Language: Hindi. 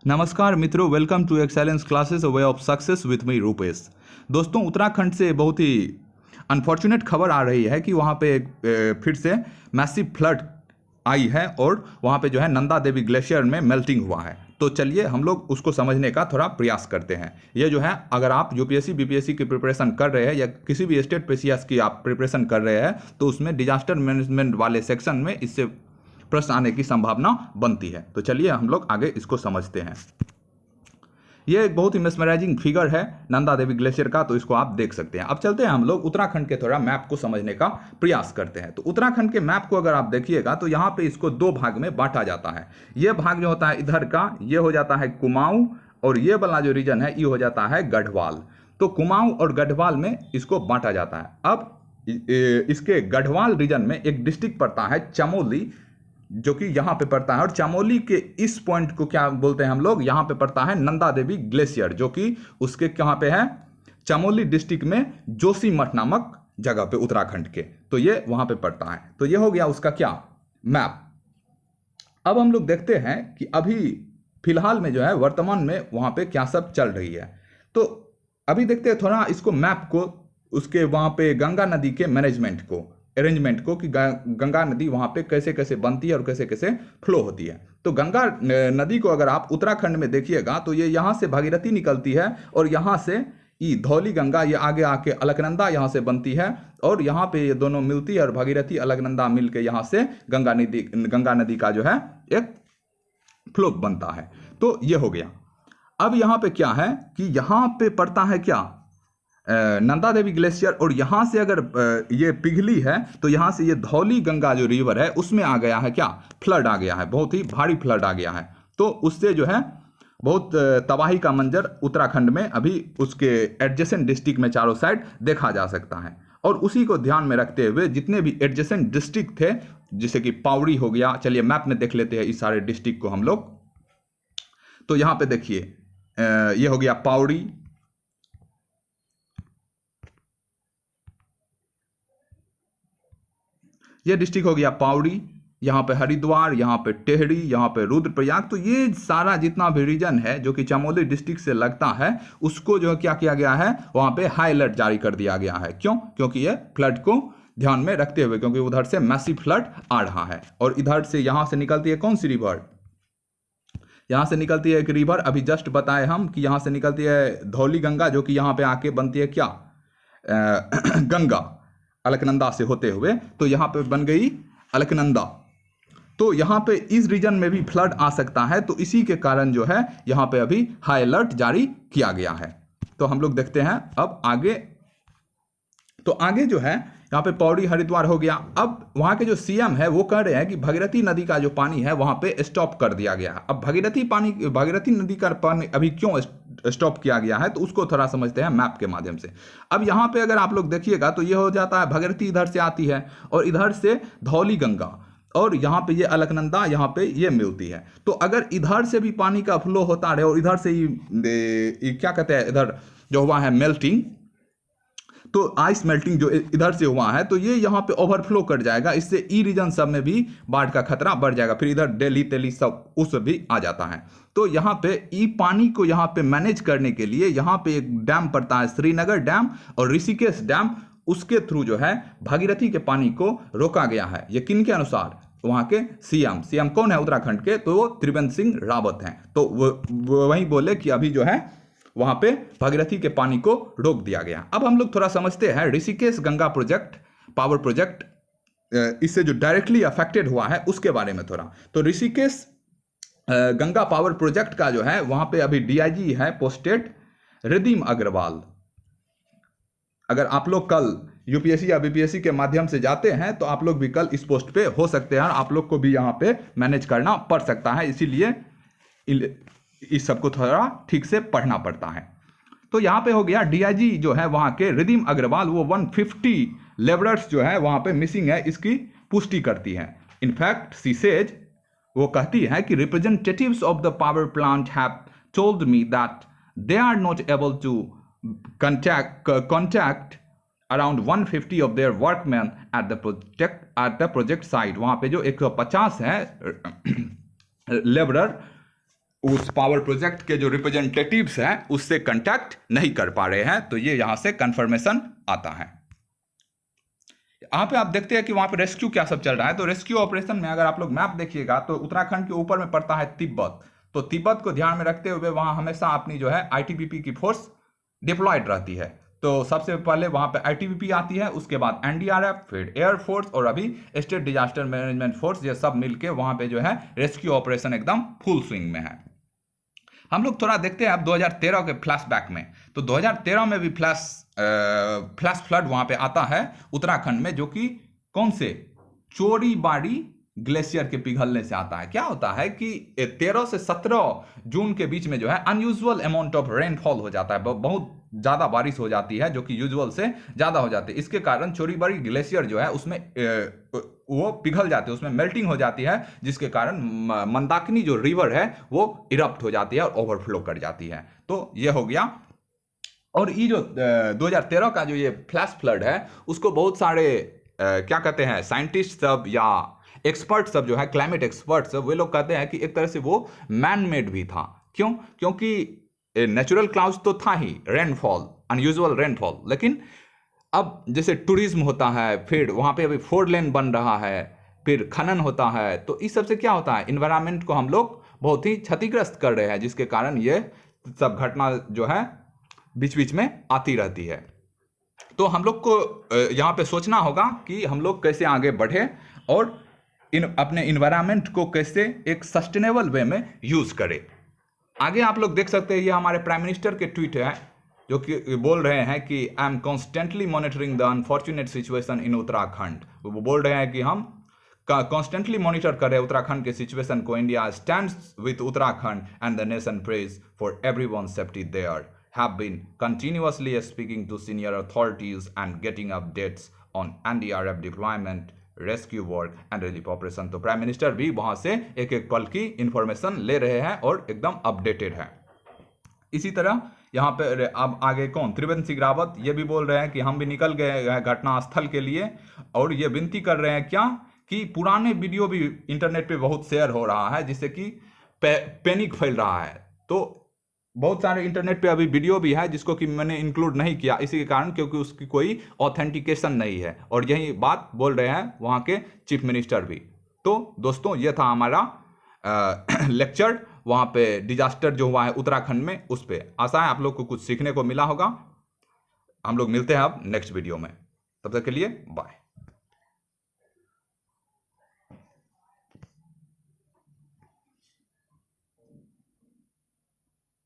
नमस्कार मित्रों, welcome to excellence classes way of success with me Rupesh. दोस्तों, उत्तराखंड से बहुत ही अनफॉर्चुनेट खबर आ रही है कि वहाँ पे फिर से मैसिव फ्लड आई है और वहाँ पे जो है नंदा देवी ग्लेशियर में मेल्टिंग हुआ है। तो चलिए हम लोग उसको समझने का थोड़ा प्रयास करते हैं। ये जो है, अगर आप यूपीएससी बीपीएससी की प्रिपरेशन कर रहे हैं या किसी भी स्टेट पीसीएस की आप प्रिपरेशन कर रहे हैं तो उसमें डिजास्टर मैनेजमेंट वाले सेक्शन में इससे प्रश्न आने की संभावना बनती है। तो चलिए हम लोग आगे इसको समझते हैं। ये एक बहुत ही मेस्मराइजिंग फिगर है नंदा देवी ग्लेशियर का, तो इसको आप देख सकते हैं। अब चलते हैं हम लोग उत्तराखंड के थोड़ा मैप को समझने का प्रयास करते हैं। तो उत्तराखंड के मैप को अगर आप देखिएगा तो यहाँ पे इसको दो भाग में बांटा जाता है। ये भाग जो होता है इधर का, ये हो जाता है कुमाऊं, और ये वाला जो रीजन है ये हो जाता है गढ़वाल। तो कुमाऊं और गढ़वाल में इसको बांटा जाता है। अब इसके गढ़वाल रीजन में एक डिस्ट्रिक्ट पड़ता है चमोली, जो कि यहाँ पे पड़ता है, और चमोली के इस पॉइंट को क्या बोलते हैं हम लोग, यहाँ पे पड़ता है नंदा देवी ग्लेशियर, जो कि उसके कहाँ पे है, चमोली डिस्ट्रिक्ट में जोशीमठ नामक जगह पे उत्तराखंड के। तो ये वहाँ पे पड़ता है। तो ये हो गया उसका क्या, मैप। अब हम लोग देखते हैं कि अभी फिलहाल में जो है वर्तमान में वहाँ पे क्या सब चल रही है। तो अभी देखते हैं थोड़ा इसको, मैप को, उसके वहाँ पे गंगा नदी के मैनेजमेंट को, अरेंजमेंट को, कि गंगा नदी वहाँ पे कैसे कैसे बनती है और कैसे कैसे फ्लो होती है। तो गंगा नदी को अगर आप उत्तराखंड में देखिएगा तो ये यहाँ से भागीरथी निकलती है, और यहाँ से ये धौली गंगा, ये आगे आके अलकनंदा यहाँ से बनती है, और यहाँ पे ये दोनों मिलती है, और भागीरथी अलकनंदा मिल के यहाँ से गंगा नदी का जो है एक फ्लो बनता है। तो ये हो गया। अब यहाँ पे क्या है कि यहाँ पे पड़ता है क्या, नंदा देवी ग्लेशियर, और यहाँ से अगर ये पिघली है तो यहाँ से ये धौली गंगा जो रिवर है उसमें आ गया है क्या, फ्लड आ गया है, बहुत ही भारी फ्लड आ गया है। तो उससे जो है बहुत तबाही का मंजर उत्तराखंड में अभी उसके एडजेसेंट डिस्ट्रिक्ट में चारों साइड देखा जा सकता है। और उसी को ध्यान में रखते हुए जितने भी एडजेसेंट डिस्ट्रिक्ट थे, जैसे कि पाउड़ी हो गया, चलिए मैप में देख लेते हैं इस सारे डिस्ट्रिक्ट को हम लोग। तो यहाँ पे देखिए, ये हो गया पाउड़ी, ये डिस्ट्रिक्ट हो गया पाउड़ी, यहाँ पे हरिद्वार, यहाँ पे टेहरी, यहाँ पे रुद्रप्रयाग। तो ये सारा जितना भी रीजन है जो कि चमोली डिस्ट्रिक्ट से लगता है, उसको जो क्या किया गया है, वहाँ पे हाई अलर्ट जारी कर दिया गया है। क्यों? क्योंकि ये फ्लड को ध्यान में रखते हुए, क्योंकि उधर से मैसिव फ्लड आ रहा है। और इधर से यहाँ से निकलती है कौन सी रिवर, यहाँ से निकलती है एक रिवर, अभी जस्ट बताए हम कि यहाँ से निकलती है धौली गंगा, जो कि यहाँ पे आके बनती है क्या, गंगा, अलकनंदा से होते हुए। तो यहाँ पे बन गई अलकनंदा। तो यहाँ पे इस रीजन में भी फ्लड आ सकता है। तो इसी के कारण जो है यहाँ पे अभी हाई अलर्ट जारी किया गया है। तो हम लोग देखते हैं अब आगे। तो आगे जो है यहाँ पे पौड़ी हरिद्वार हो गया। अब वहाँ के जो सीएम है वो कह रहे हैं कि भागीरथी नदी का जो पानी है वहाँ पे स्टॉप कर दिया गया है। अब भागीरथी नदी का पानी अभी क्यों स्टॉप किया गया है, तो उसको थोड़ा समझते हैं मैप के माध्यम से। अब यहाँ पे अगर आप लोग देखिएगा तो ये हो जाता है, भागीरथी इधर से आती है और इधर से धौली गंगा, और यहाँ पे ये अलकनंदा यहाँ पे ये मिलती है। तो अगर इधर से भी पानी का फ्लो होता रहे और इधर से ये क्या कहते हैं, इधर जो हुआ है मेल्टिंग, तो आइस मेल्टिंग जो इधर से हुआ है, तो ये यहाँ पे ओवरफ्लो कर जाएगा। इससे ई रीजन सब में भी बाढ़ का खतरा बढ़ जाएगा। फिर इधर दिल्ली तेली सब उस भी आ जाता है। तो यहाँ पे ई पानी को यहाँ पे मैनेज करने के लिए यहाँ पे एक डैम पड़ता है, श्रीनगर डैम और ऋषिकेश डैम। उसके थ्रू जो है भागीरथी के पानी को रोका गया है। ये किन के अनुसार, वहाँ के सीएम कौन है उत्तराखंड के, तो वो त्रिवेंद्र सिंह रावत हैं। तो वो वही बोले कि अभी जो है वहां पे भागीरथी के पानी को रोक दिया गया। अब हम लोग थोड़ा समझते हैं Rishikesh Ganga project, power project, इससे जो डायरेक्टली अफेक्टेड हुआ है उसके बारे में थोड़ा। तो ऋषिकेश गंगा पावर प्रोजेक्ट का जो है वहां पे अभी डीआईजी है पोस्टेड रिदिम अग्रवाल। अगर आप लोग कल यूपीएससी या बीपीएससी के माध्यम से जाते हैं तो आप लोग भी कल इस पोस्ट पे हो सकते हैं, और आप लोग को भी यहाँ पे मैनेज करना पड़ सकता है। इसीलिए इस सबको थोड़ा ठीक से पढ़ना पड़ता है। तो यहाँ पे हो गया डीआईजी जो है वहाँ के रिदिम अग्रवाल, वो 150 लेबरर्स जो है वहाँ पे मिसिंग है, इसकी पुष्टि करती है। इनफैक्ट सी सेज, वो कहती है कि representatives of the power plant have told me that they are not able to contact around 150 of their workman at the project site. वहाँ पे जो 150 है लेबरर उस पावर प्रोजेक्ट के जो रिप्रेजेंटेटिव्स हैं उससे कांटेक्ट नहीं कर पा रहे हैं, तो ये यहाँ से कंफर्मेशन आता है। यहाँ पे आप देखते हैं कि वहाँ पे रेस्क्यू क्या सब चल रहा है। तो रेस्क्यू ऑपरेशन में अगर आप लोग मैप देखिएगा तो उत्तराखंड के ऊपर में पड़ता है तिब्बत। तो तिब्बत को ध्यान में रखते हुए वहाँ हमेशा अपनी जो है आईटीबीपी की फोर्स डिप्लॉयड रहती है। तो सबसे पहले वहाँ पे आईटीबीपी आती है, उसके बाद एनडीआरएफ, फिर एयरफोर्स और अभी स्टेट डिजास्टर मैनेजमेंट फोर्स, ये सब मिलके वहाँ पे जो है रेस्क्यू ऑपरेशन एकदम फुल स्विंग में है। हम लोग थोड़ा देखते हैं अब 2013 के फ्लैशबैक में। तो 2013 में भी फ्लैश फ्लड वहां पे आता है उत्तराखंड में, जो कि कौन से चोरीबाड़ी ग्लेशियर के पिघलने से आता है। क्या होता है कि 13 से 17 जून के बीच में जो है अनयूजुअल अमाउंट ऑफ रेनफॉल हो जाता है, बहुत ज़्यादा बारिश हो जाती है जो कि यूजुअल से ज़्यादा हो जाती है। इसके कारण चोरीबाड़ी ग्लेशियर जो है उसमें वो पिघल जाती है, उसमें मेल्टिंग हो जाती है, जिसके कारण मंदाकिनी जो रिवर है वो इरप्ट हो जाती है और ओवरफ्लो कर जाती है। तो ये हो गया। और ये जो 2013 का जो ये फ्लैश फ्लड है उसको बहुत सारे क्या कहते हैं साइंटिस्ट सब या एक्सपर्ट सब जो है क्लाइमेट एक्सपर्ट सब, वे लोग कहते हैं कि एक तरह से वो मैन मेड भी था। क्यों? क्योंकि नेचुरल क्लाउड्स तो था ही, रेनफॉल, अनयूजुअल रेनफॉल, लेकिन अब जैसे टूरिज्म होता है, फिर वहाँ पे अभी 4 लेन बन रहा है, फिर खनन होता है, तो इस सब से क्या होता है, इन्वायरमेंट को हम लोग बहुत ही क्षतिग्रस्त कर रहे हैं, जिसके कारण ये सब घटना जो है बीच बीच में आती रहती है। तो हम लोग को यहाँ पे सोचना होगा कि हम लोग कैसे आगे बढ़े और अपने इन्वायरमेंट को कैसे एक सस्टेनेबल वे में यूज करें। आगे आप लोग देख सकते हैं, ये हमारे प्राइम मिनिस्टर के ट्वीट है जो कि बोल रहे हैं कि I am constantly monitoring the unfortunate situation in Uttarakhand. वो बोल रहे हैं कि हम कॉन्स्टेंटली मॉनिटर कर रहे हैं उत्तराखंड के सिचुएशन को। India stands with Uttarakhand and the nation prays for everyone safety there, have been continuously speaking to senior authorities and getting updates on NDRF deployment, rescue work and relief operation। तो प्राइम मिनिस्टर भी वहां से एक एक पल की इंफॉर्मेशन ले रहे हैं और एकदम अपडेटेड है। इसी तरह यहाँ पे अब आगे कौन, त्रिवेंद्र सिंह रावत, ये भी बोल रहे हैं कि हम भी निकल गए हैं घटनास्थल के लिए, और ये विनती कर रहे हैं क्या कि पुराने वीडियो भी इंटरनेट पे बहुत शेयर हो रहा है, जिससे कि पैनिक फैल रहा है। तो बहुत सारे इंटरनेट पे अभी वीडियो भी है जिसको कि मैंने इंक्लूड नहीं किया इसी के कारण, क्योंकि उसकी कोई ऑथेंटिकेशन नहीं है, और यही बात बोल रहे हैं वहाँ के चीफ मिनिस्टर भी। तो दोस्तों ये था हमारा लेक्चर वहाँ पे डिजास्टर जो हुआ है उत्तराखंड में, उस पर आशा है आप लोग को कुछ सीखने को मिला होगा। हम लोग मिलते हैं अब नेक्स्ट वीडियो में, तब तक के लिए बाय।